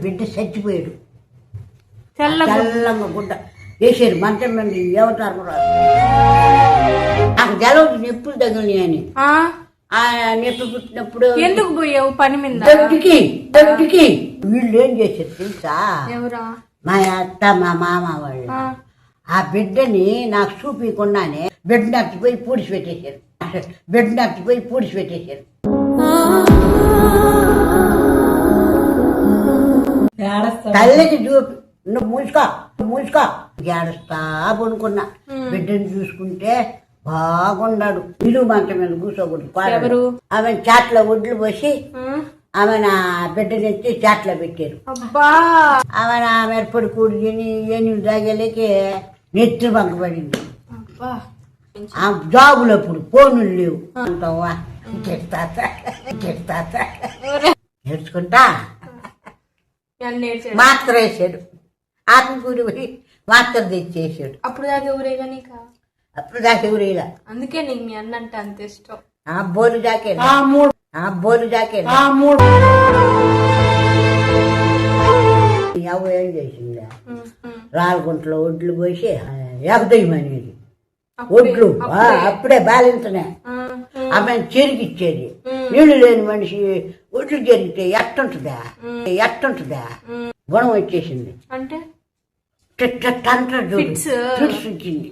బిడ్డ చచ్చిపోయాడు. తెల్లంగా గుడ్డ వేసారు మంచం మీద ఏమంటారు నాకు జలం నొప్పులు తగిలినాయి అని. ఆ నొప్పి పుట్టినప్పుడు ఎందుకు పోయావు పని మీద? దొడ్డికి వీళ్ళు ఏం చేశారు తెలుసా? ఎవరా? మా అత్త మా మామ వాళ్ళు ఆ బిడ్డని నాకు చూపించకుండానే బిడ్డ నచ్చిపోయి పూడిచిపెట్టేశారు. తల్లికి చూపి నువ్వు మూసుకో ఏడుస్తా పడుకున్నా. బిడ్డని చూసుకుంటే బాగున్నాడు. ఇల్లు మంచం మీద కూర్చోకూడదు. ఆమె చాట్లో ఒడ్లు పోసి ఆమె నా బిడ్డనెత్తి చాట్లో పెట్టారు. ఆమె నా మెరపడి కూడి ఏమి తాగలేకే నెత్తి బంక పడింది. ఆ జాబులప్పుడు ఫోనులు లేవు అంటావా నేర్చుకుంటా మాత్ర వేసాడు. ఆత్మకూరి పోయి మాత్ర తెచ్చేసాడు. అప్పుడు దాకా ఊరేగా నీకు? అప్పుడు దాకా ఊరేలా. అందుకే నీకు మీ అన్న అంటే అంత ఇష్టం. బోలు జాకే అవ్వ ఏం చేసిందా రాళ్ళగుంటలో ఒడ్లు పోసి ఎగదయ్యమనేది. ఒడ్లు అప్పుడే బాలింతనే ఆమె చెరిగిచ్చేది. నీళ్లు లేని మనిషి ఒడ్లు జరిగితే ఎట్టుంటుందా గుణం వచ్చేసింది. అంటే ఫిట్స్ వచ్చింది.